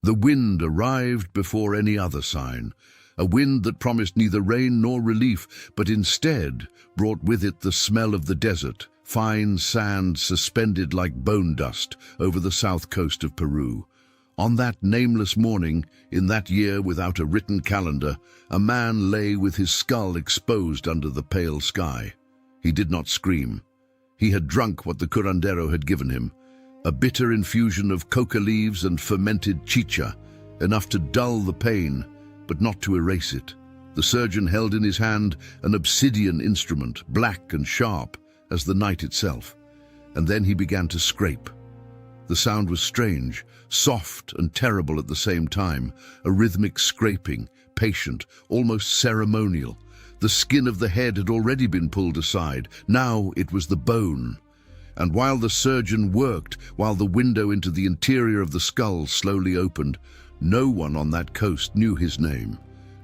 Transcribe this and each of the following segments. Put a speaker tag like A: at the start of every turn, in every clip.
A: The wind arrived before any other sign, a wind that promised neither rain nor relief, but instead brought with it the smell of the desert, fine sand suspended like bone dust over the south coast of Peru. On that nameless morning, in that year without a written calendar, a man lay with his skull exposed under the pale sky. He did not scream. He had drunk what the curandero had given him, a bitter infusion of coca leaves and fermented chicha, enough to dull the pain, but not to erase it. The surgeon held in his hand an obsidian instrument, black and sharp as the night itself, and then he began to scrape. The sound was strange, soft and terrible at the same time, a rhythmic scraping, patient, almost ceremonial. The skin of the head had already been pulled aside, now it was the bone. And while the surgeon worked, while the window into the interior of the skull slowly opened, no one on that coast knew his name.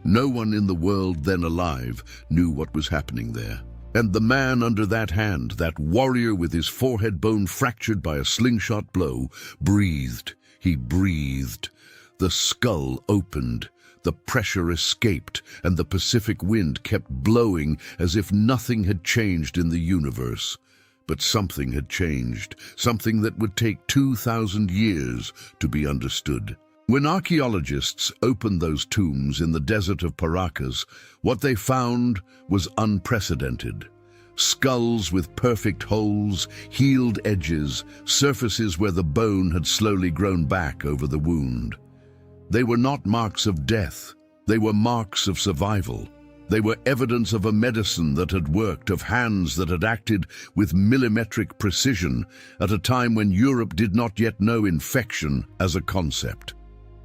A: No one in the world then alive knew what was happening there. And the man under that hand, that warrior with his forehead bone fractured by a slingshot blow, breathed. He breathed. The skull opened. The pressure escaped, and the Pacific wind kept blowing as if nothing had changed in the universe. But something had changed, something that would take 2,000 years to be understood. When archaeologists opened those tombs in the desert of Paracas, what they found was unprecedented. Skulls with perfect holes, healed edges, surfaces where the bone had slowly grown back over the wound. They were not marks of death, they were marks of survival. They were evidence of a medicine that had worked, of hands that had acted with millimetric precision at a time when Europe did not yet know infection as a concept.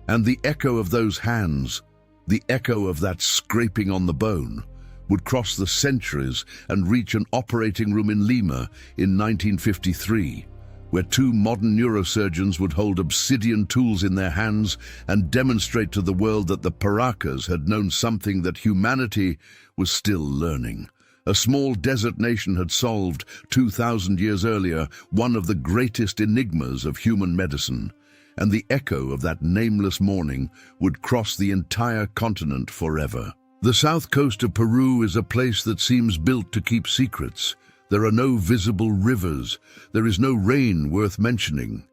A: And the echo of those hands, the echo of that scraping on the bone, would cross the centuries and reach an operating room in Lima in 1953, where two modern neurosurgeons would hold obsidian tools in their hands and demonstrate to the world that the Paracas had known something that humanity was still learning. A small desert nation had solved, 2,000 years earlier, one of the greatest enigmas of human medicine, and the echo of that nameless morning would cross the entire continent forever. The south coast of Peru is a place that seems built to keep secrets. There are no visible rivers. There is no rain worth mentioning.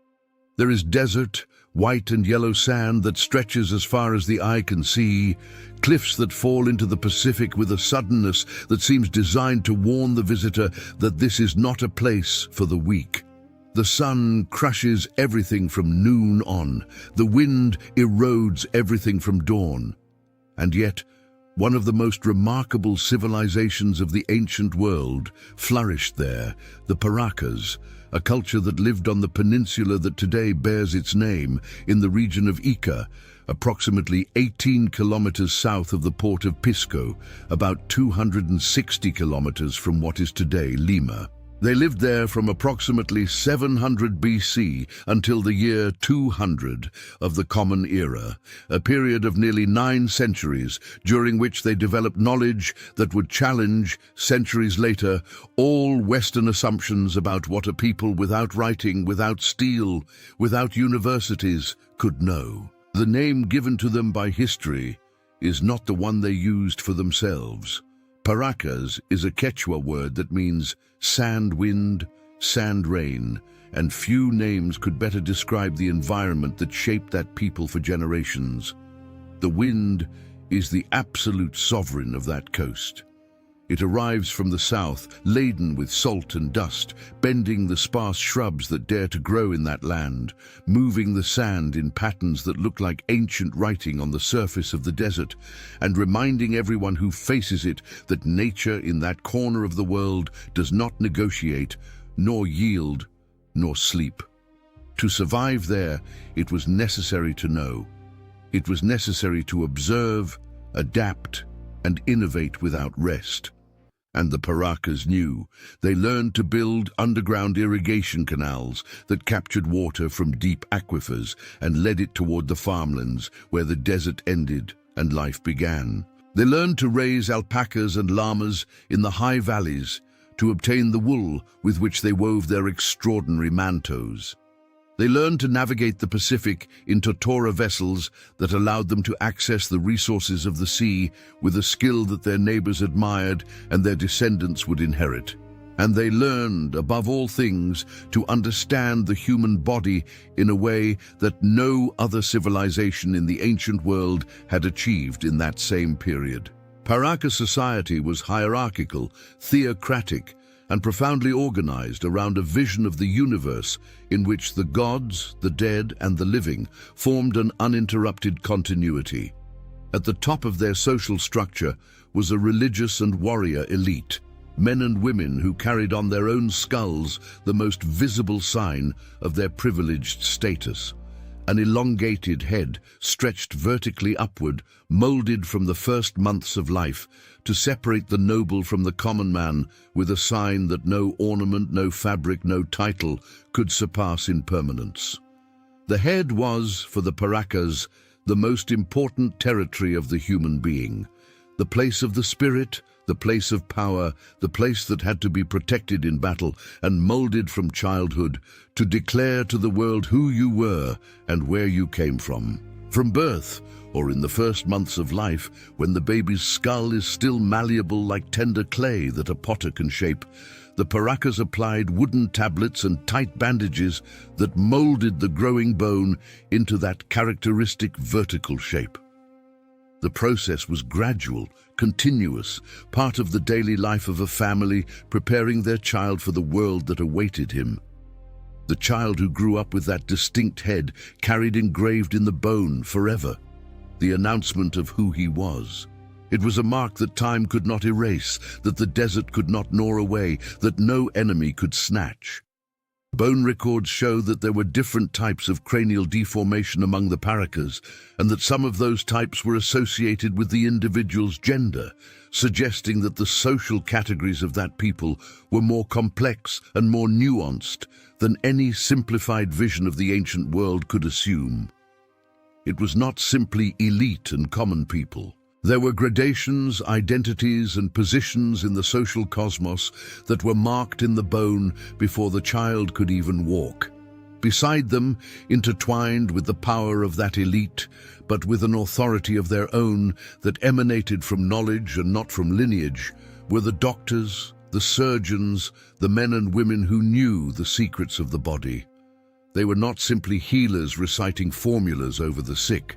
A: There is desert, white and yellow sand that stretches as far as the eye can see, cliffs that fall into the Pacific with a suddenness that seems designed to warn the visitor that this is not a place for the weak. The sun crushes everything from noon on. The wind erodes everything from dawn. And yet, one of the most remarkable civilizations of the ancient world flourished there, the Paracas, a culture that lived on the peninsula that today bears its name in the region of Ica, approximately 18 kilometers south of the port of Pisco, about 260 kilometers from what is today Lima. They lived there from approximately 700 BC until the year 200 of the Common Era, a period of nearly 9 centuries during which they developed knowledge that would challenge, centuries later, all Western assumptions about what a people without writing, without steel, without universities could know. The name given to them by history is not the one they used for themselves. Paracas is a Quechua word that means sand wind, sand rain, and few names could better describe the environment that shaped that people for generations. The wind is the absolute sovereign of that coast. It arrives from the south, laden with salt and dust, bending the sparse shrubs that dare to grow in that land, moving the sand in patterns that look like ancient writing on the surface of the desert, and reminding everyone who faces it that nature in that corner of the world does not negotiate, nor yield, nor sleep. To survive there, it was necessary to know. It was necessary to observe, adapt, and innovate without rest. And the Paracas knew. They learned to build underground irrigation canals that captured water from deep aquifers and led it toward the farmlands where the desert ended and life began. They learned to raise alpacas and llamas in the high valleys to obtain the wool with which they wove their extraordinary mantos. They learned to navigate the Pacific in totora vessels that allowed them to access the resources of the sea with a skill that their neighbors admired and their descendants would inherit. And they learned, above all things, to understand the human body in a way that no other civilization in the ancient world had achieved in that same period. Paraka society was hierarchical, theocratic, and profoundly organized around a vision of the universe in which the gods, the dead, and the living formed an uninterrupted continuity. At the top of their social structure was a religious and warrior elite, men and women who carried on their own skulls the most visible sign of their privileged status. An elongated head stretched vertically upward, molded from the first months of life, to separate the noble from the common man with a sign that no ornament, no fabric, no title could surpass in permanence. The head was, for the Parakas, the most important territory of the human being, the place of the spirit, the place of power, the place that had to be protected in battle and molded from childhood to declare to the world who you were and where you came from. From birth, or in the first months of life, when the baby's skull is still malleable like tender clay that a potter can shape, the Parakas applied wooden tablets and tight bandages that molded the growing bone into that characteristic vertical shape. The process was gradual, continuous, part of the daily life of a family preparing their child for the world that awaited him. The child who grew up with that distinct head carried engraved in the bone forever the announcement of who he was. It was a mark that time could not erase, that the desert could not gnaw away, that no enemy could snatch. Bone records show that there were different types of cranial deformation among the Parakas, and that some of those types were associated with the individual's gender, suggesting that the social categories of that people were more complex and more nuanced than any simplified vision of the ancient world could assume. It was not simply elite and common people. There were gradations, identities, and positions in the social cosmos that were marked in the bone before the child could even walk. Beside them, intertwined with the power of that elite, but with an authority of their own that emanated from knowledge and not from lineage, were the doctors, the surgeons, the men and women who knew the secrets of the body. They were not simply healers reciting formulas over the sick.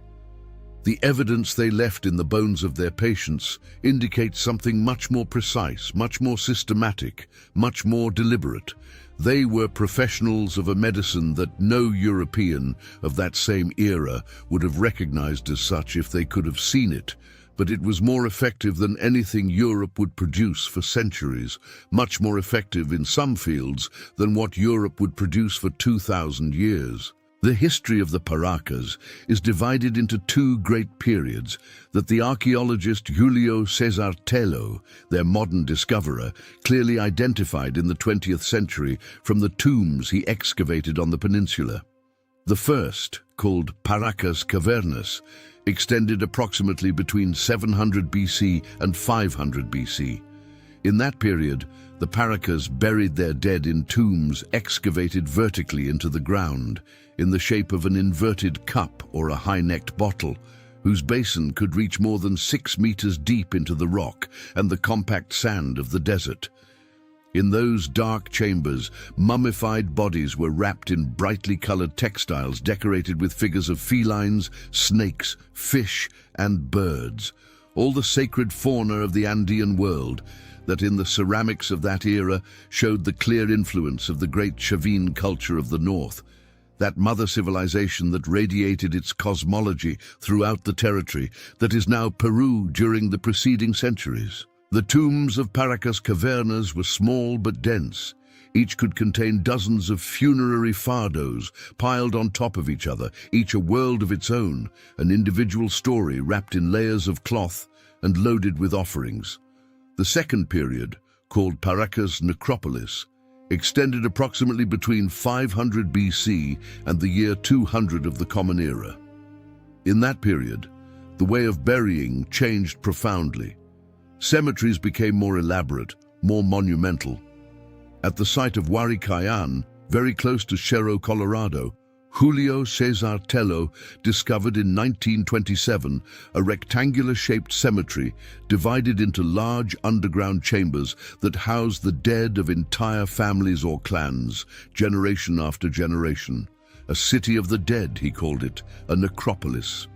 A: The evidence they left in the bones of their patients indicates something much more precise, much more systematic, much more deliberate. They were professionals of a medicine that no European of that same era would have recognized as such if they could have seen it, but it was more effective than anything Europe would produce for centuries, much more effective in some fields than what Europe would produce for 2,000 years. The history of the Parakas is divided into two great periods that the archaeologist Julio Cesar Tello, their modern discoverer, clearly identified in the 20th century from the tombs he excavated on the peninsula. The first, called Paracas Cavernas, extended approximately between 700 BC and 500 BC. In that period, the Parakas buried their dead in tombs excavated vertically into the ground, in the shape of an inverted cup or a high-necked bottle, whose basin could reach more than 6 meters deep into the rock and the compact sand of the desert. In those dark chambers, mummified bodies were wrapped in brightly colored textiles decorated with figures of felines, snakes, fish, and birds, all the sacred fauna of the Andean world that in the ceramics of that era showed the clear influence of the great Chavin culture of the north, that mother civilization that radiated its cosmology throughout the territory that is now Peru during the preceding centuries. The tombs of Paracas Cavernas were small but dense. Each could contain dozens of funerary fardos piled on top of each other, each a world of its own, an individual story wrapped in layers of cloth and loaded with offerings. The second period, called Paracas Necropolis, extended approximately between 500 BC and the year 200 of the Common Era. In that period, the way of burying changed profoundly. Cemeteries became more elaborate, more monumental. At the site of Huaricayan, very close to Cerro Colorado, Julio Cesar Tello discovered in 1927 a rectangular-shaped cemetery divided into large underground chambers that housed the dead of entire families or clans, generation after generation. A city of the dead, he called it, a necropolis.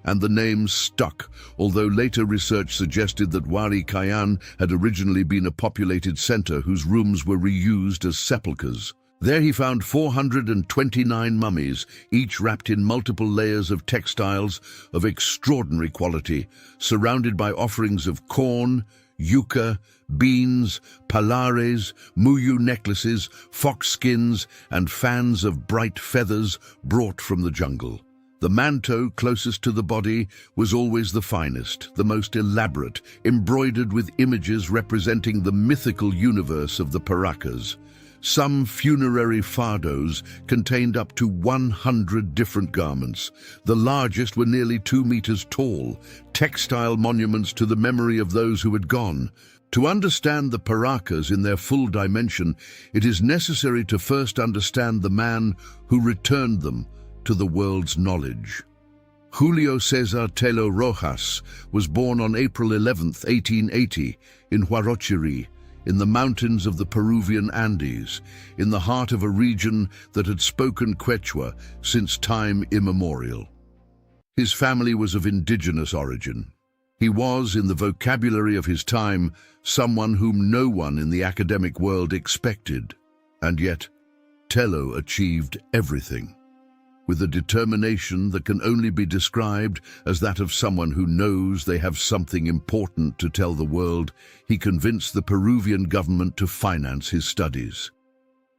A: And the name stuck, although later research suggested that Wari Kayan had originally been a populated center whose rooms were reused as sepulchres. There he found 429 mummies, each wrapped in multiple layers of textiles of extraordinary quality, surrounded by offerings of corn, yucca, beans, palares, muyu necklaces, fox skins, and fans of bright feathers brought from the jungle. The manto closest to the body was always the finest, the most elaborate, embroidered with images representing the mythical universe of the Paracas. Some funerary fardos contained up to 100 different garments. The largest were nearly 2 meters tall, textile monuments to the memory of those who had gone. To understand the Paracas in their full dimension, it is necessary to first understand the man who returned them to the world's knowledge. Julio Cesar Tello Rojas was born on April 11, 1880, in Huarochirí, in the mountains of the Peruvian Andes, in the heart of a region that had spoken Quechua since time immemorial. His family was of indigenous origin. He was, in the vocabulary of his time, someone whom no one in the academic world expected. And yet, Tello achieved everything. With a determination that can only be described as that of someone who knows they have something important to tell the world, he convinced the Peruvian government to finance his studies.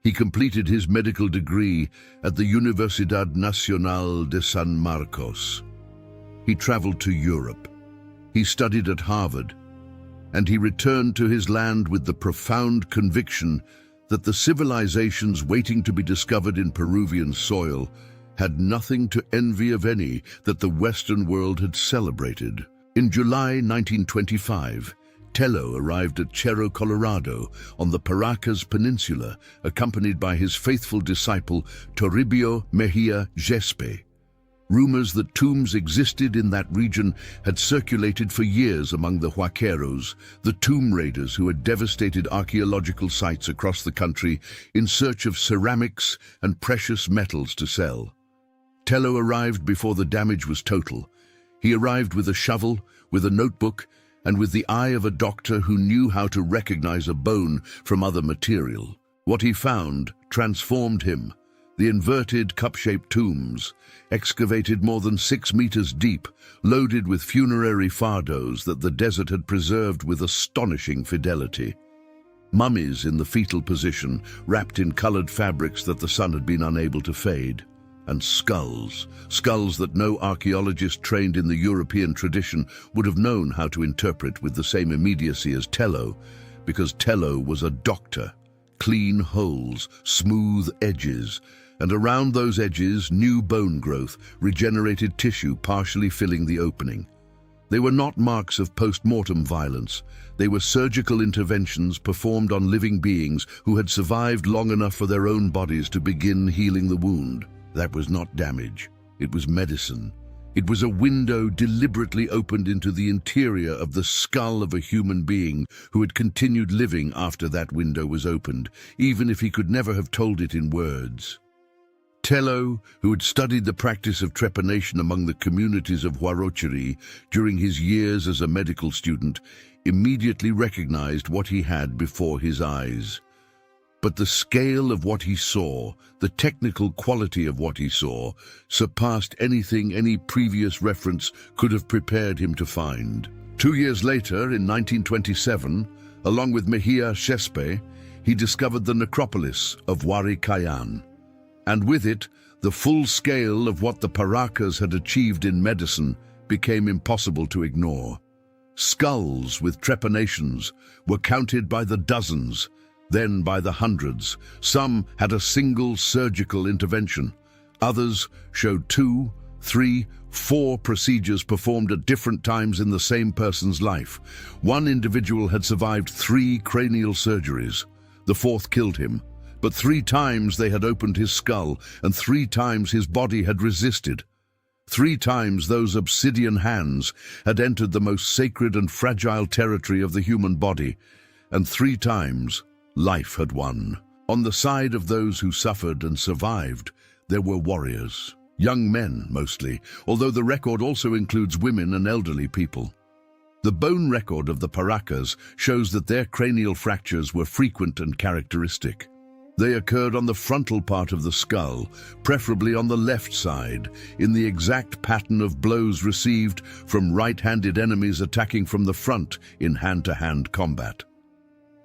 A: He completed his medical degree at the Universidad Nacional de San Marcos. He traveled to Europe. He studied at Harvard, and he returned to his land with the profound conviction that the civilizations waiting to be discovered in Peruvian soil had nothing to envy of any that the Western world had celebrated. In July 1925, Tello arrived at Cerro Colorado on the Paracas Peninsula, accompanied by his faithful disciple Toribio Mejia Gespe. Rumors that tombs existed in that region had circulated for years among the Huaqueros, the tomb raiders who had devastated archaeological sites across the country in search of ceramics and precious metals to sell. Tello arrived before the damage was total. He arrived with a shovel, with a notebook, and with the eye of a doctor who knew how to recognize a bone from other material. What he found transformed him. The inverted cup-shaped tombs, excavated more than 6 meters deep, loaded with funerary fardos that the desert had preserved with astonishing fidelity. Mummies in the fetal position, wrapped in colored fabrics that the sun had been unable to fade. And skulls that no archaeologist trained in the European tradition would have known how to interpret with the same immediacy as Tello, because Tello was a doctor. Clean holes, smooth edges, and around those edges, new bone growth, regenerated tissue partially filling the opening. They were not marks of post-mortem violence. They were surgical interventions performed on living beings who had survived long enough for their own bodies to begin healing the wound. That was not damage. It was medicine. It was a window deliberately opened into the interior of the skull of a human being who had continued living after that window was opened, even if he could never have told it in words. Tello, who had studied the practice of trepanation among the communities of Huarochirí during his years as a medical student, immediately recognized what he had before his eyes. But the scale of what he saw, the technical quality of what he saw, surpassed anything any previous reference could have prepared him to find. 2 years later, in 1927, along with Mejia Gespe, he discovered the necropolis of Wari Kayan, and with it, the full scale of what the Paracas had achieved in medicine became impossible to ignore. Skulls with trepanations were counted by the dozens, then by the hundreds. Some had a single surgical intervention. Others showed 2, 3, 4 procedures performed at different times in the same person's life. One individual had survived 3 cranial surgeries. The 4th killed him. But 3 times they had opened his skull, and 3 times his body had resisted. 3 times those obsidian hands had entered the most sacred and fragile territory of the human body, and 3 times life had won. On the side of those who suffered and survived, there were warriors, young men mostly, although the record also includes women and elderly people. The bone record of the Paracas shows that their cranial fractures were frequent and characteristic. They occurred on the frontal part of the skull, preferably on the left side, in the exact pattern of blows received from right-handed enemies attacking from the front in hand-to-hand combat.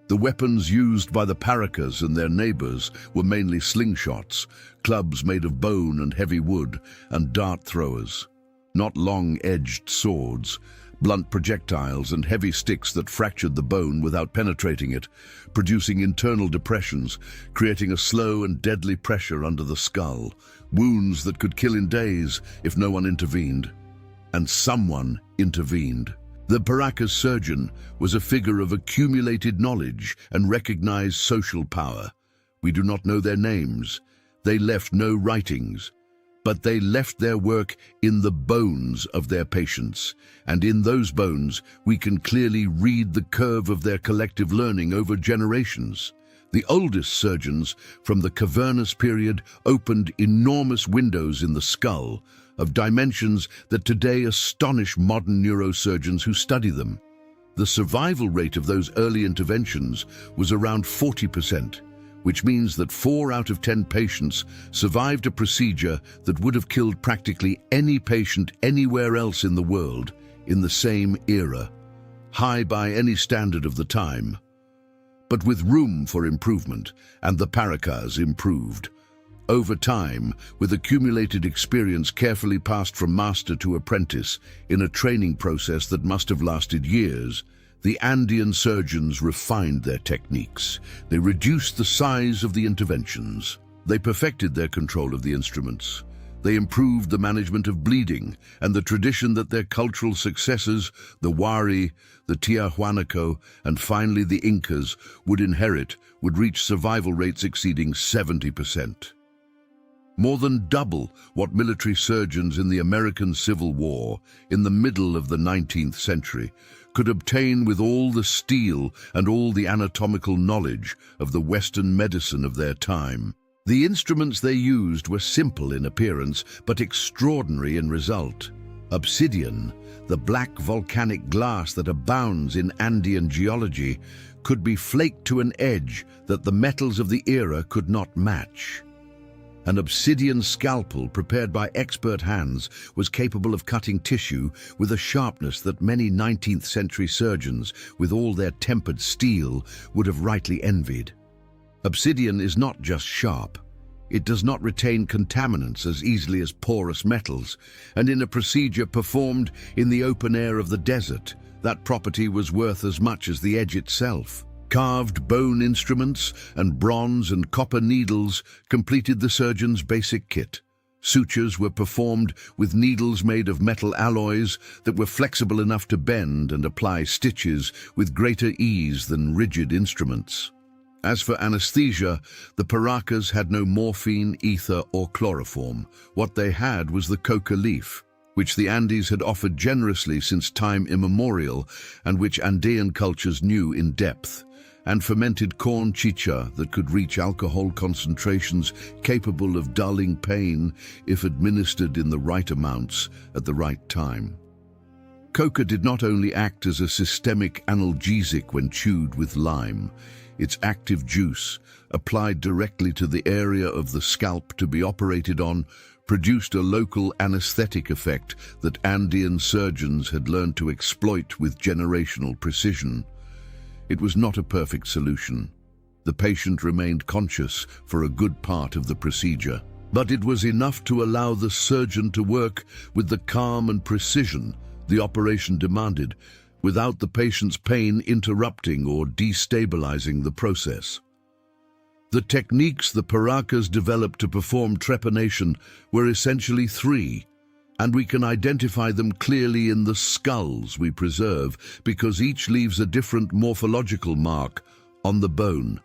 A: The weapons used by the Paracas and their neighbors were mainly slingshots, clubs made of bone and heavy wood, and dart throwers. Not long-edged swords, blunt projectiles and heavy sticks that fractured the bone without penetrating it, producing internal depressions, creating a slow and deadly pressure under the skull, wounds that could kill in days if no one intervened. And someone intervened. The Paracas surgeon was a figure of accumulated knowledge and recognized social power. We do not know their names. They left no writings. But they left their work in the bones of their patients, and in those bones we can clearly read the curve of their collective learning over generations. The oldest surgeons from the cavernous period opened enormous windows in the skull of dimensions that today astonish modern neurosurgeons who study them. The survival rate of those early interventions was around 40%. Which means that 4 out of 10 patients survived a procedure that would have killed practically any patient anywhere else in the world in the same era, high by any standard of the time. But with room for improvement, and the Paracas improved. Over time, with accumulated experience carefully passed from master to apprentice in a training process that must have lasted years, the Andean surgeons refined their techniques. They reduced the size of the interventions. They perfected their control of the instruments. They improved the management of bleeding and the tradition that their cultural successors, the Wari, the Tiahuanaco, and finally the Incas, would inherit, would reach survival rates exceeding 70%. More than double what military surgeons in the American Civil War, in the middle of the 19th century, could obtain with all the steel and all the anatomical knowledge of the Western medicine of their time. The instruments they used were simple in appearance, but extraordinary in result. Obsidian, the black volcanic glass that abounds in Andean geology, could be flaked to an edge that the metals of the era could not match. An obsidian scalpel prepared by expert hands was capable of cutting tissue with a sharpness that many 19th century surgeons, with all their tempered steel, would have rightly envied. Obsidian is not just sharp. It does not retain contaminants as easily as porous metals, and in a procedure performed in the open air of the desert, that property was worth as much as the edge itself. Carved bone instruments and bronze and copper needles completed the surgeon's basic kit. Sutures were performed with needles made of metal alloys that were flexible enough to bend and apply stitches with greater ease than rigid instruments. As for anesthesia, the Paracas had no morphine, ether, or chloroform. What they had was the coca leaf, which the Andes had offered generously since time immemorial and which Andean cultures knew in depth, and fermented corn chicha that could reach alcohol concentrations capable of dulling pain if administered in the right amounts at the right time. Coca did not only act as a systemic analgesic when chewed with lime. Its active juice, applied directly to the area of the scalp to be operated on, produced a local anesthetic effect that Andean surgeons had learned to exploit with generational precision. It was not a perfect solution. The patient remained conscious for a good part of the procedure, but it was enough to allow the surgeon to work with the calm and precision the operation demanded, without the patient's pain interrupting or destabilizing the process. The techniques the Paracas developed to perform trepanation were essentially 3, and we can identify them clearly in the skulls we preserve because each leaves a different morphological mark on the bone.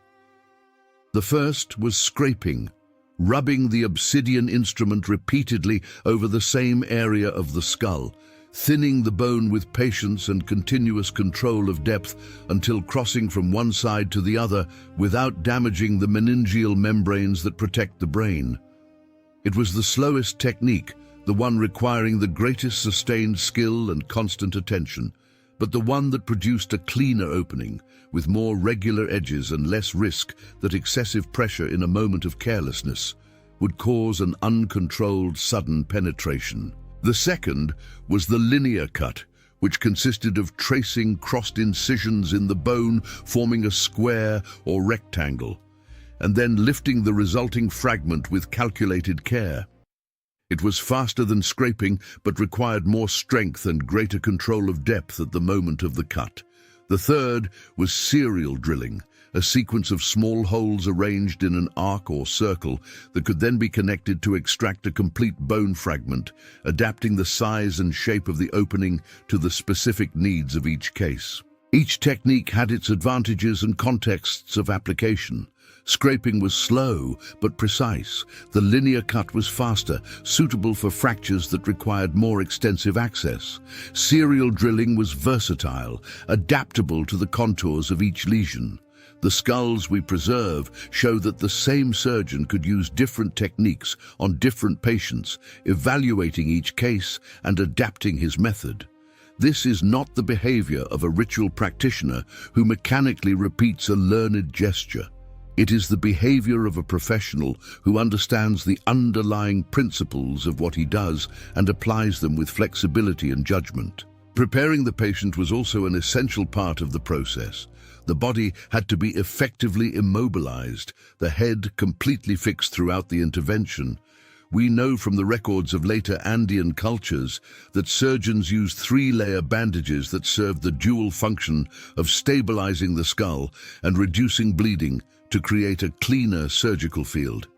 A: The first was scraping, rubbing the obsidian instrument repeatedly over the same area of the skull, thinning the bone with patience and continuous control of depth until crossing from one side to the other without damaging the meningeal membranes that protect the brain. It was the slowest technique, the one requiring the greatest sustained skill and constant attention, but the one that produced a cleaner opening, with more regular edges and less risk that excessive pressure in a moment of carelessness would cause an uncontrolled sudden penetration. The second was the linear cut, which consisted of tracing crossed incisions in the bone, forming a square or rectangle, and then lifting the resulting fragment with calculated care. It was faster than scraping, but required more strength and greater control of depth at the moment of the cut. The third was serial drilling, a sequence of small holes arranged in an arc or circle that could then be connected to extract a complete bone fragment, adapting the size and shape of the opening to the specific needs of each case. Each technique had its advantages and contexts of application. Scraping was slow but precise. The linear cut was faster, suitable for fractures that required more extensive access. Serial drilling was versatile, adaptable to the contours of each lesion. The skulls we preserve show that the same surgeon could use different techniques on different patients, evaluating each case and adapting his method. This is not the behavior of a ritual practitioner who mechanically repeats a learned gesture. It is the behavior of a professional who understands the underlying principles of what he does and applies them with flexibility and judgment. Preparing the patient was also an essential part of the process. The body had to be effectively immobilized, the head completely fixed throughout the intervention. We know from the records of later Andean cultures that surgeons used three-layer bandages that served the dual function of stabilizing the skull and reducing bleeding to create a cleaner surgical field.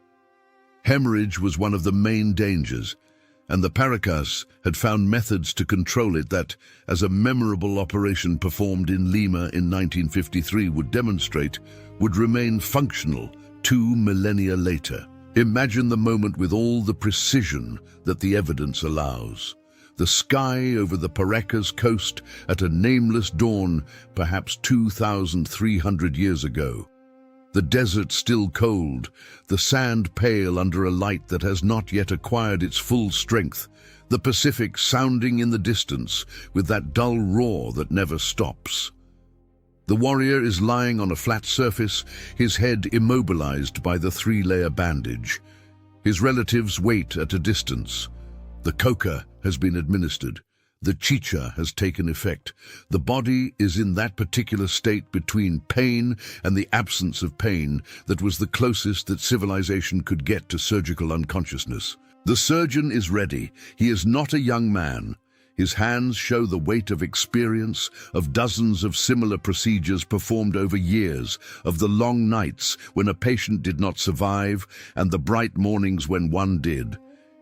A: Hemorrhage was one of the main dangers, and the Paracas had found methods to control it that, as a memorable operation performed in Lima in 1953 would demonstrate, would remain functional 2 millennia later. Imagine the moment with all the precision that the evidence allows. The sky over the Paracas coast at a nameless dawn, perhaps 2,300 years ago. The desert still cold, the sand pale under a light that has not yet acquired its full strength, the Pacific sounding in the distance with that dull roar that never stops. The warrior is lying on a flat surface, his head immobilized by the three-layer bandage. His relatives wait at a distance. The coca has been administered. The chicha has taken effect. The body is in that particular state between pain and the absence of pain that was the closest that civilization could get to surgical unconsciousness. The surgeon is ready. He is not a young man. His hands show the weight of experience, of dozens of similar procedures performed over years, of the long nights when a patient did not survive and the bright mornings when one did.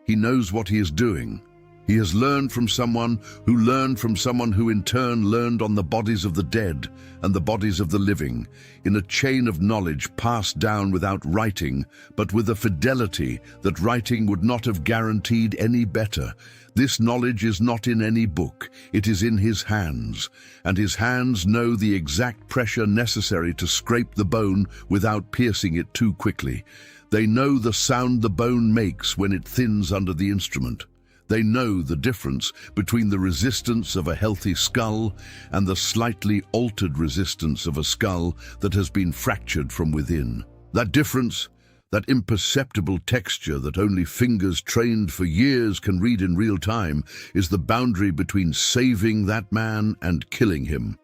A: He knows what he is doing. He has learned from someone who in turn learned on the bodies of the dead and the bodies of the living, in a chain of knowledge passed down without writing, but with a fidelity that writing would not have guaranteed any better. This knowledge is not in any book, it is in his hands, and his hands know the exact pressure necessary to scrape the bone without piercing it too quickly. They know the sound the bone makes when it thins under the instrument. They know the difference between the resistance of a healthy skull and the slightly altered resistance of a skull that has been fractured from within. That difference, that imperceptible texture that only fingers trained for years can read in real time, is the boundary between saving that man and killing him.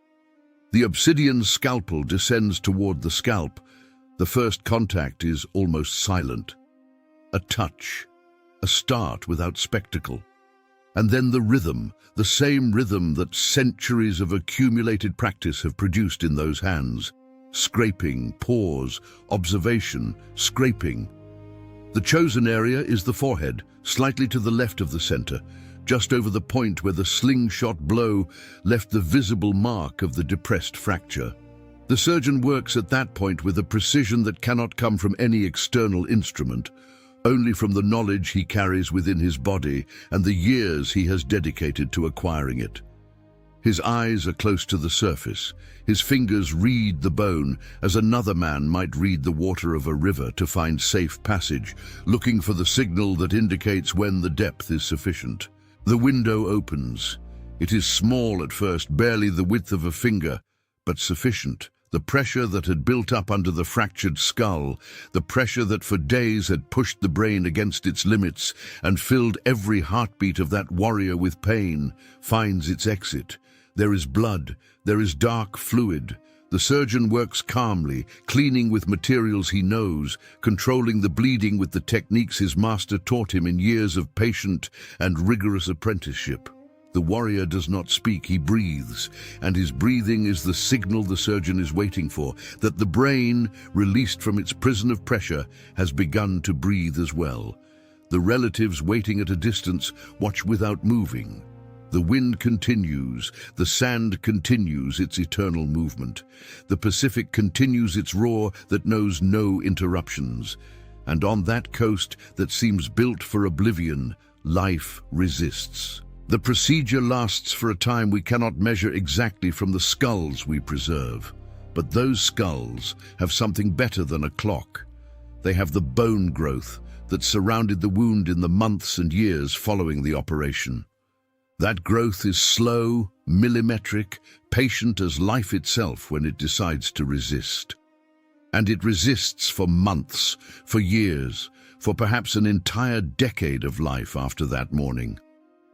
A: The obsidian scalpel descends toward the scalp. The first contact is almost silent. A touch. A start without spectacle. And then the rhythm, the same rhythm that centuries of accumulated practice have produced in those hands. Scraping, pause, observation, scraping. The chosen area is the forehead, slightly to the left of the center, just over the point where the slingshot blow left the visible mark of the depressed fracture. The The surgeon works at that point with a precision that cannot come from any external instrument, only from the knowledge he carries within his body and the years he has dedicated to acquiring it. His eyes are close to the surface. His fingers read the bone as another man might read the water of a river to find safe passage, looking for the signal that indicates when the depth is sufficient. The window opens. It is small at first, barely the width of a finger, but sufficient. The pressure that had built up under the fractured skull, the pressure that for days had pushed the brain against its limits and filled every heartbeat of that warrior with pain, finds its exit. There is blood, there is dark fluid. The surgeon works calmly, cleaning with materials he knows, controlling the bleeding with the techniques his master taught him in years of patient and rigorous apprenticeship. The warrior does not speak, he breathes, and his breathing is the signal the surgeon is waiting for, that the brain, released from its prison of pressure, has begun to breathe as well. The relatives waiting at a distance watch without moving. The wind continues, the sand continues its eternal movement. The Pacific continues its roar that knows no interruptions. And on that coast that seems built for oblivion, life resists. The procedure lasts for a time we cannot measure exactly from the skulls we preserve. But those skulls have something better than a clock. They have the bone growth that surrounded the wound in the months and years following the operation. That growth is slow, millimetric, patient as life itself when it decides to resist. And it resists for months, for years, for perhaps an entire decade of life after that morning.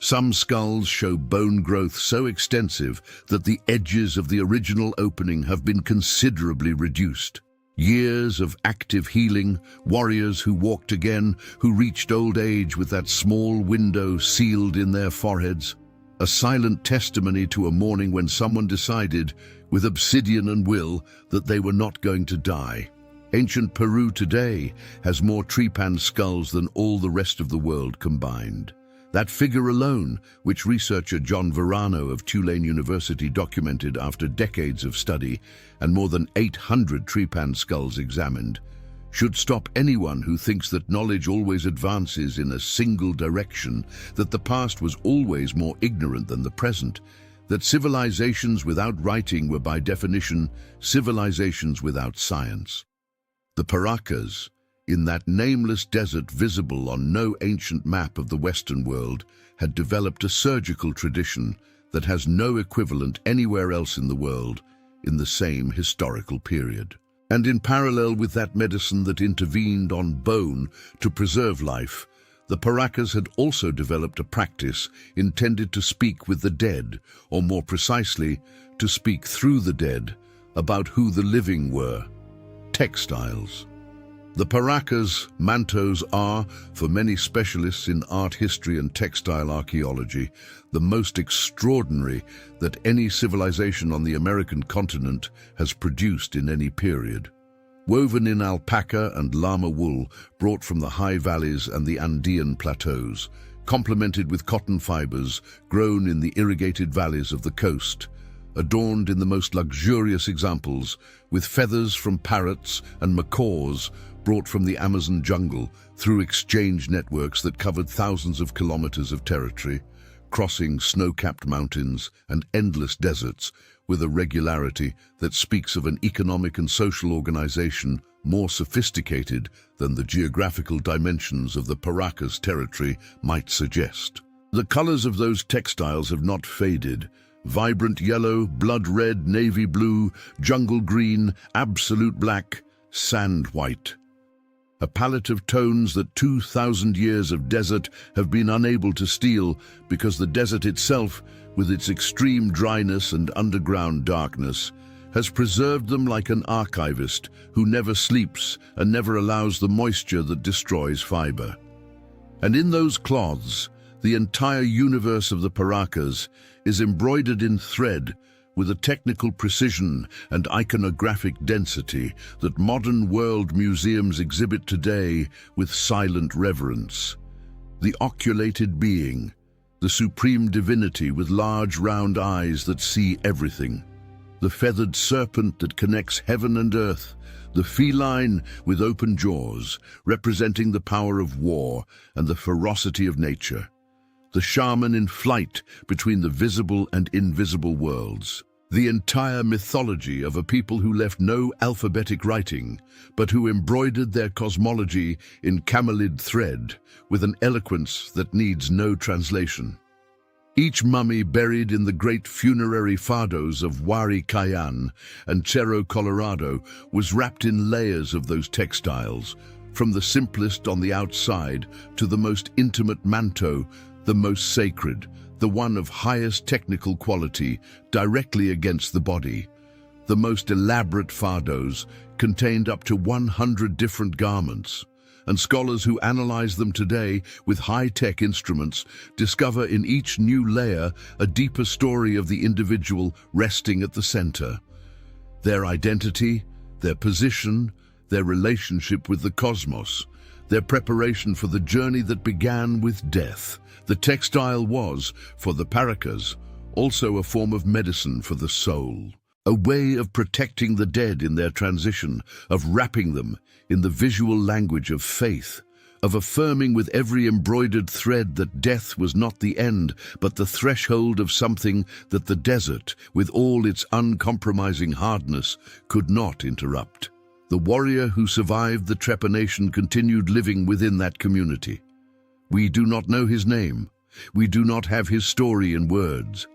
A: Some skulls show bone growth so extensive that the edges of the original opening have been considerably reduced. Years of active healing, warriors who walked again, who reached old age with that small window sealed in their foreheads. A silent testimony to a morning when someone decided, with obsidian and will, that they were not going to die. Ancient Peru today has more trepan skulls than all the rest of the world combined. That figure alone, which researcher John Verano of Tulane University documented after decades of study and more than 800 trepan skulls examined, should stop anyone who thinks that knowledge always advances in a single direction, that the past was always more ignorant than the present, that civilizations without writing were by definition civilizations without science. The Paracas, in that nameless desert visible on no ancient map of the Western world, had developed a surgical tradition that has no equivalent anywhere else in the world in the same historical period. And in parallel with that medicine that intervened on bone to preserve life, the Paracas had also developed a practice intended to speak with the dead, or more precisely, to speak through the dead, about who the living were: textiles. The Paracas mantos are, for many specialists in art history and textile archaeology, the most extraordinary that any civilization on the American continent has produced in any period. Woven in alpaca and llama wool brought from the high valleys and the Andean plateaus, complemented with cotton fibers grown in the irrigated valleys of the coast, adorned in the most luxurious examples with feathers from parrots and macaws brought from the Amazon jungle through exchange networks that covered thousands of kilometers of territory, crossing snow-capped mountains and endless deserts with a regularity that speaks of an economic and social organization more sophisticated than the geographical dimensions of the Paracas territory might suggest. The colors of those textiles have not faded. Vibrant yellow, blood red, navy blue, jungle green, absolute black, sand white. A palette of tones that 2,000 years of desert have been unable to steal because the desert itself, with its extreme dryness and underground darkness, has preserved them like an archivist who never sleeps and never allows the moisture that destroys fiber. And in those cloths, the entire universe of the Paracas is embroidered in thread with a technical precision and iconographic density that modern world museums exhibit today with silent reverence. The oculated being, the supreme divinity with large round eyes that see everything. the feathered serpent that connects heaven and earth, the feline with open jaws, representing the power of war and the ferocity of nature, the shaman in flight between the visible and invisible worlds, the entire mythology of a people who left no alphabetic writing, but who embroidered their cosmology in camelid thread with an eloquence that needs no translation. Each mummy buried in the great funerary fardos of Huari Cayán and Cerro Colorado was wrapped in layers of those textiles, from the simplest on the outside to the most intimate manto, the most sacred, the one of highest technical quality, directly against the body. The most elaborate fardos contained up to 100 different garments, and scholars who analyze them today with high-tech instruments discover in each new layer a deeper story of the individual resting at the center. Their identity, their position, their relationship with the cosmos, their preparation for the journey that began with death. The textile was, for the Paracas, also a form of medicine for the soul, a way of protecting the dead in their transition, of wrapping them in the visual language of faith, of affirming with every embroidered thread that death was not the end, but the threshold of something that the desert, with all its uncompromising hardness, could not interrupt. The warrior who survived the trepanation continued living within that community. We do not know his name. We do not have his story in words.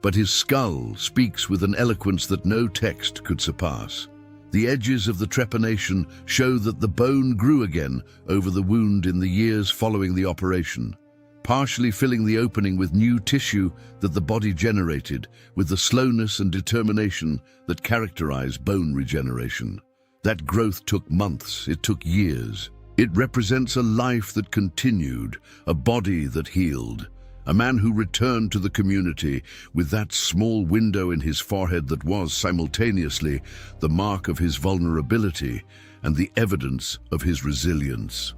A: But his skull speaks with an eloquence that no text could surpass. The edges of the trepanation show that the bone grew again over the wound in the years following the operation, partially filling the opening with new tissue that the body generated with the slowness and determination that characterize bone regeneration. That growth took months, it took years. It represents a life that continued, a body that healed, a man who returned to the community with that small window in his forehead that was simultaneously the mark of his vulnerability and the evidence of his resilience.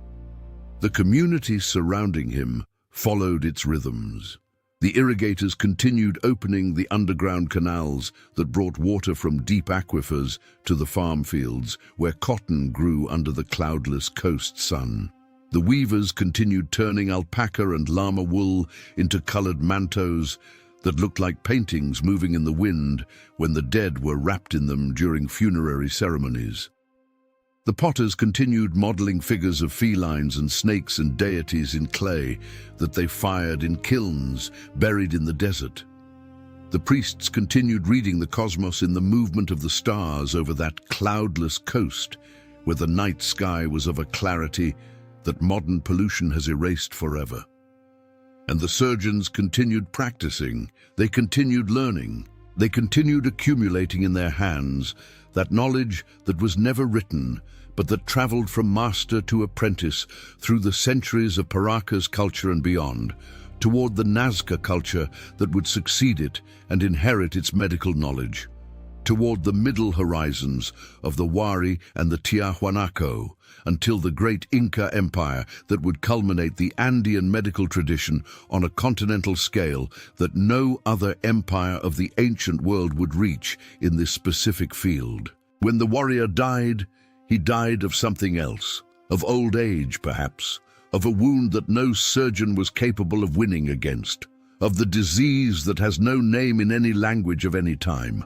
A: The community surrounding him followed its rhythms. The irrigators continued opening the underground canals that brought water from deep aquifers to the farm fields where cotton grew under the cloudless coast sun. The weavers continued turning alpaca and llama wool into colored mantos that looked like paintings moving in the wind when the dead were wrapped in them during funerary ceremonies. The potters continued modeling figures of felines and snakes and deities in clay that they fired in kilns buried in the desert. The priests continued reading the cosmos in the movement of the stars over that cloudless coast where the night sky was of a clarity that modern pollution has erased forever. And the surgeons continued practicing, they continued learning, they continued accumulating in their hands that knowledge that was never written, but that traveled from master to apprentice through the centuries of Paracas culture and beyond, toward the Nazca culture that would succeed it and inherit its medical knowledge, toward the middle horizons of the Huari and the Tiahuanaco, until the great Inca Empire that would culminate the Andean medical tradition on a continental scale that no other empire of the ancient world would reach in this specific field. When the warrior died, he died of something else, of old age perhaps, of a wound that no surgeon was capable of winning against, of the disease that has no name in any language of any time.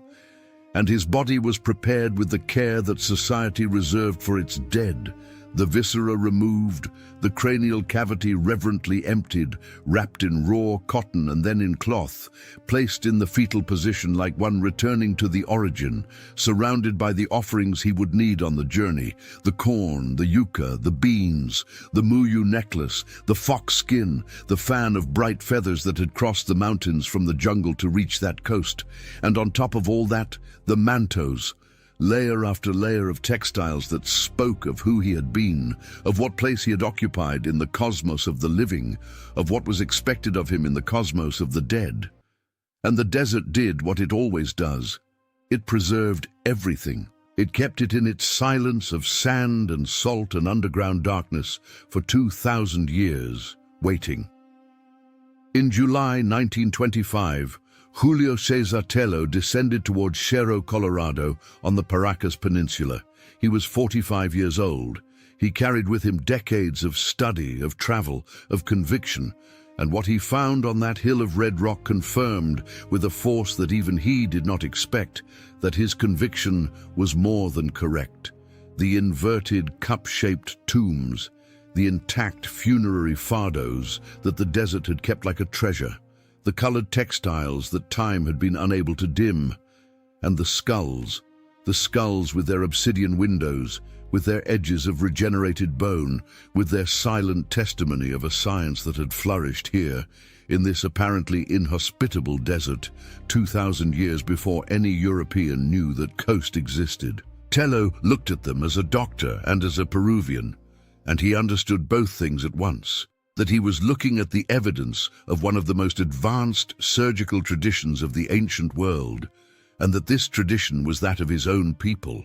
A: And his body was prepared with the care that society reserved for its dead, the viscera removed, the cranial cavity reverently emptied, wrapped in raw cotton and then in cloth, placed in the fetal position like one returning to the origin, surrounded by the offerings he would need on the journey, the corn, the yucca, the beans, the muyu necklace, the fox skin, the fan of bright feathers that had crossed the mountains from the jungle to reach that coast, and on top of all that, the mantos, layer after layer of textiles that spoke of who he had been, of what place he had occupied in the cosmos of the living, of what was expected of him in the cosmos of the dead. And the desert did what it always does. It preserved everything. It kept it in its silence of sand and salt and underground darkness for 2,000 years, waiting. In July 1925, Julio Cesar Tello descended towards Cerro Colorado on the Paracas Peninsula. He was 45 years old. He carried with him decades of study, of travel, of conviction, and what he found on that hill of red rock confirmed, with a force that even he did not expect, that his conviction was more than correct. The inverted, cup-shaped tombs, the intact funerary fardos that the desert had kept like a treasure, the colored textiles that time had been unable to dim, and the skulls with their obsidian windows, with their edges of regenerated bone, with their silent testimony of a science that had flourished here, in this apparently inhospitable desert, 2,000 years before any European knew that coast existed. Tello looked at them as a doctor and as a Peruvian, and he understood both things at once, that he was looking at the evidence of one of the most advanced surgical traditions of the ancient world, and that this tradition was that of his own people.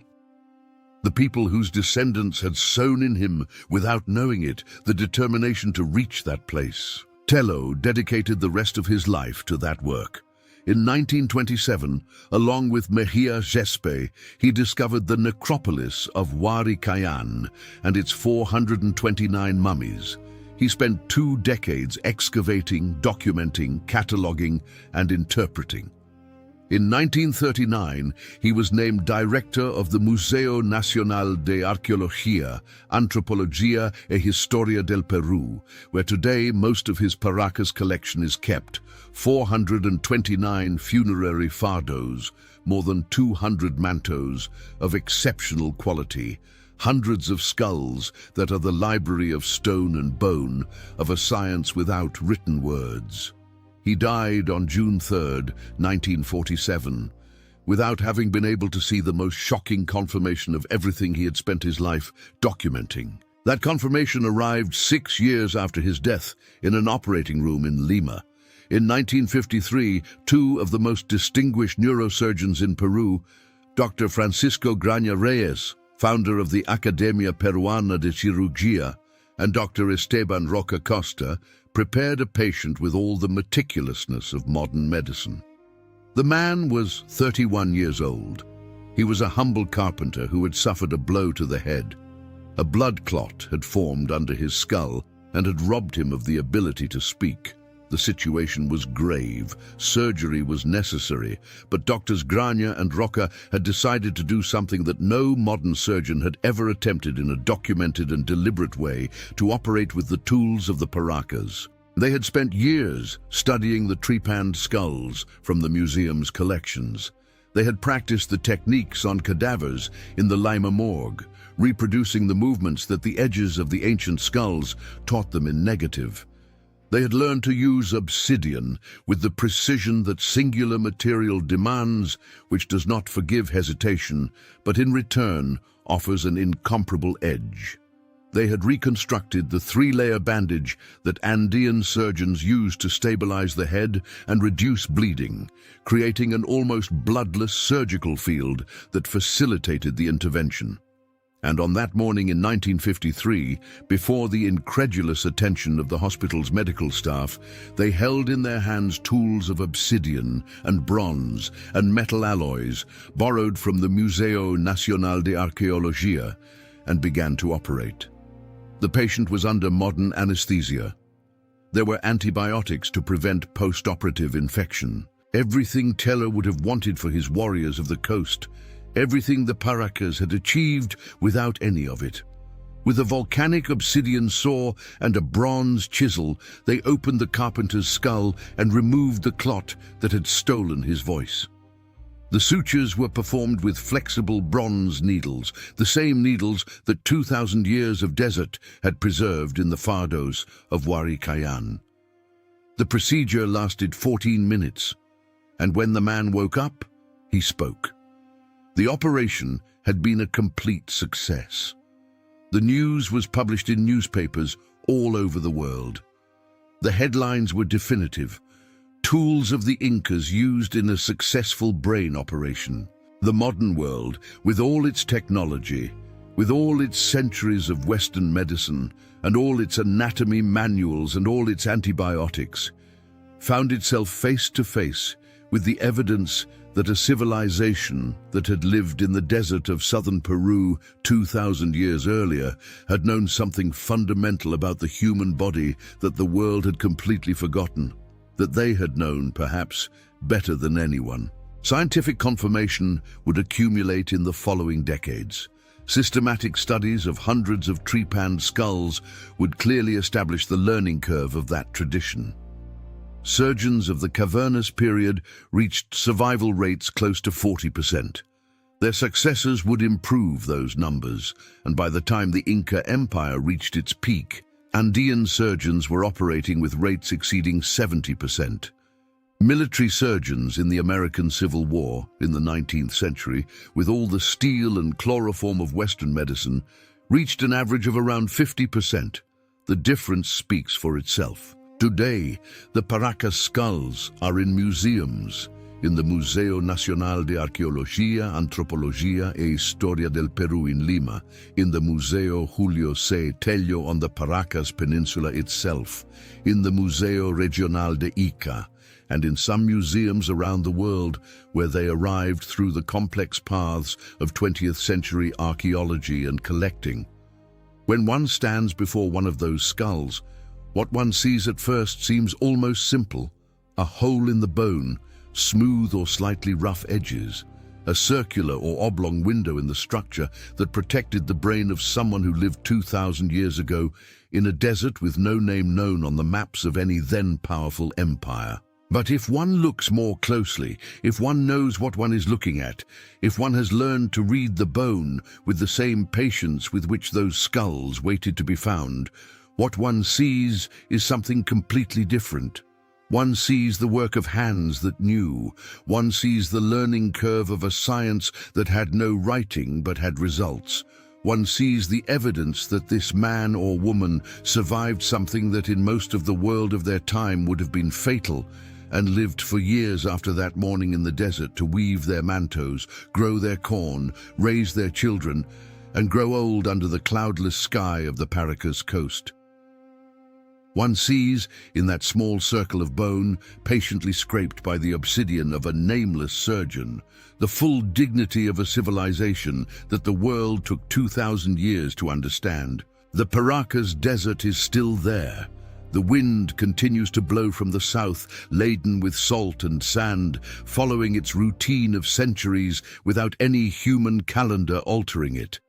A: The people whose descendants had sown in him, without knowing it, the determination to reach that place. Tello dedicated the rest of his life to that work. In 1927, along with Mejia Gespe, he discovered the necropolis of Huaricayan and its 429 mummies. He spent 2 decades excavating, documenting, cataloging, and interpreting. In 1939, he was named director of the Museo Nacional de Arqueología, Antropología e Historia del Perú, where today most of his Paracas collection is kept. 429 funerary fardos, more than 200 mantos of exceptional quality, hundreds of skulls that are the library of stone and bone, of a science without written words. He died on June 3, 1947, without having been able to see the most shocking confirmation of everything he had spent his life documenting. That confirmation arrived 6 years after his death in an operating room in Lima. In 1953, 2 of the most distinguished neurosurgeons in Peru, Dr. Francisco Graña Reyes, founder of the Academia Peruana de Cirugía, and Dr. Esteban Roca Costa, prepared a patient with all the meticulousness of modern medicine. The man was 31 years old. He was a humble carpenter who had suffered a blow to the head. A blood clot had formed under his skull and had robbed him of the ability to speak. The situation was grave. Surgery was necessary, but Doctors Graña and Roca had decided to do something that no modern surgeon had ever attempted in a documented and deliberate way, to operate with the tools of the Paracas. They had spent years studying the trepanned skulls from the museum's collections. They had practiced the techniques on cadavers in the Lima morgue, reproducing the movements that the edges of the ancient skulls taught them in negative. They had learned to use obsidian with the precision that singular material demands, which does not forgive hesitation, but in return offers an incomparable edge. They had reconstructed the 3-layer bandage that Andean surgeons used to stabilize the head and reduce bleeding, creating an almost bloodless surgical field that facilitated the intervention. And on that morning in 1953, before the incredulous attention of the hospital's medical staff, they held in their hands tools of obsidian and bronze and metal alloys borrowed from the Museo Nacional de Arqueología and began to operate. The patient was under modern anesthesia. There were antibiotics to prevent post-operative infection. Everything Tello would have wanted for his warriors of the coast. Everything the Paracas had achieved without any of it. With a volcanic obsidian saw and a bronze chisel, they opened the carpenter's skull and removed the clot that had stolen his voice. The sutures were performed with flexible bronze needles, the same needles that 2,000 years of desert had preserved in the fardos of Huaricayan. The procedure lasted 14 minutes, and when the man woke up, he spoke. The operation had been a complete success. The news was published in newspapers all over the world. The headlines were definitive. Tools of the Incas used in a successful brain operation. The modern world, with all its technology, with all its centuries of Western medicine, and all its anatomy manuals and all its antibiotics, found itself face to face with the evidence that a civilization that had lived in the desert of southern Peru 2,000 years earlier had known something fundamental about the human body that the world had completely forgotten, that they had known, perhaps, better than anyone. Scientific confirmation would accumulate in the following decades. Systematic studies of hundreds of trepanned skulls would clearly establish the learning curve of that tradition. Surgeons of the cavernous period reached survival rates close to 40%. Their successors would improve those numbers, and by the time the Inca Empire reached its peak, Andean surgeons were operating with rates exceeding 70%. Military surgeons in the American Civil War in the 19th century, with all the steel and chloroform of Western medicine, reached an average of around 50%. The difference speaks for itself. Today, the Paracas skulls are in museums, in the Museo Nacional de Arqueología, Antropología e Historia del Perú in Lima, in the Museo Julio C. Tello on the Paracas Peninsula itself, in the Museo Regional de Ica, and in some museums around the world where they arrived through the complex paths of 20th century archaeology and collecting. When one stands before one of those skulls, what one sees at first seems almost simple: a hole in the bone, smooth or slightly rough edges, a circular or oblong window in the structure that protected the brain of someone who lived 2,000 years ago in a desert with no name known on the maps of any then powerful empire. But if one looks more closely, if one knows what one is looking at, if one has learned to read the bone with the same patience with which those skulls waited to be found, what one sees is something completely different. One sees the work of hands that knew. One sees the learning curve of a science that had no writing but had results. One sees the evidence that this man or woman survived something that in most of the world of their time would have been fatal, and lived for years after that morning in the desert to weave their mantos, grow their corn, raise their children, and grow old under the cloudless sky of the Paracas coast. One sees, in that small circle of bone, patiently scraped by the obsidian of a nameless surgeon, the full dignity of a civilization that the world took 2,000 years to understand. The Paracas desert is still there. The wind continues to blow from the south, laden with salt and sand, following its routine of centuries without any human calendar altering it.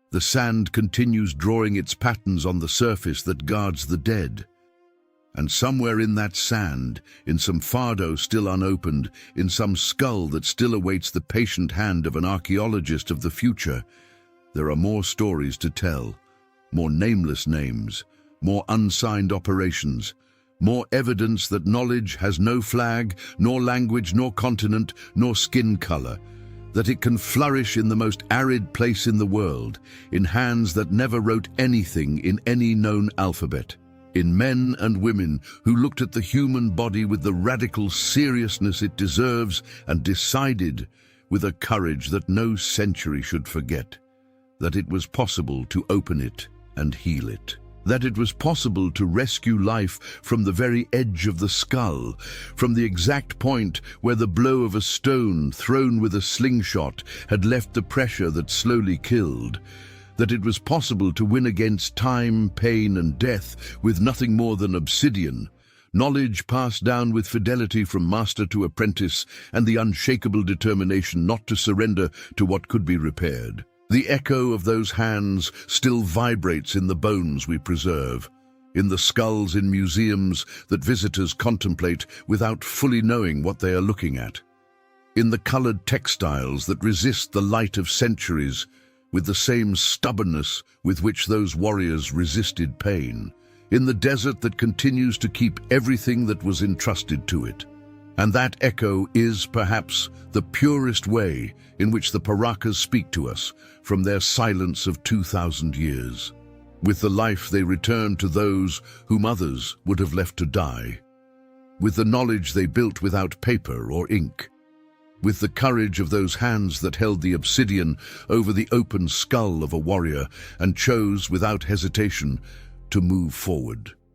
A: The sand continues drawing its patterns on the surface that guards the dead. And somewhere in that sand, in some fardo still unopened, in some skull that still awaits the patient hand of an archaeologist of the future, there are more stories to tell, more nameless names, more unsigned operations, more evidence that knowledge has no flag, nor language, nor continent, nor skin color, that it can flourish in the most arid place in the world, in hands that never wrote anything in any known alphabet, in men and women who looked at the human body with the radical seriousness it deserves and decided, with a courage that no century should forget, that it was possible to open it and heal it. That it was possible to rescue life from the very edge of the skull, from the exact point where the blow of a stone thrown with a slingshot had left the pressure that slowly killed. That it was possible to win against time, pain, and death with nothing more than obsidian, knowledge passed down with fidelity from master to apprentice, and the unshakable determination not to surrender to what could be repaired. The echo of those hands still vibrates in the bones we preserve, in the skulls in museums that visitors contemplate without fully knowing what they are looking at, in the colored textiles that resist the light of centuries with the same stubbornness with which those warriors resisted pain, in the desert that continues to keep everything that was entrusted to it. And that echo is, perhaps, the purest way in which the Paracas speak to us from their silence of 2,000 years. With the life they return to those whom others would have left to die. With the knowledge they built without paper or ink. With the courage of those hands that held the obsidian over the open skull of a warrior and chose, without hesitation, to move forward.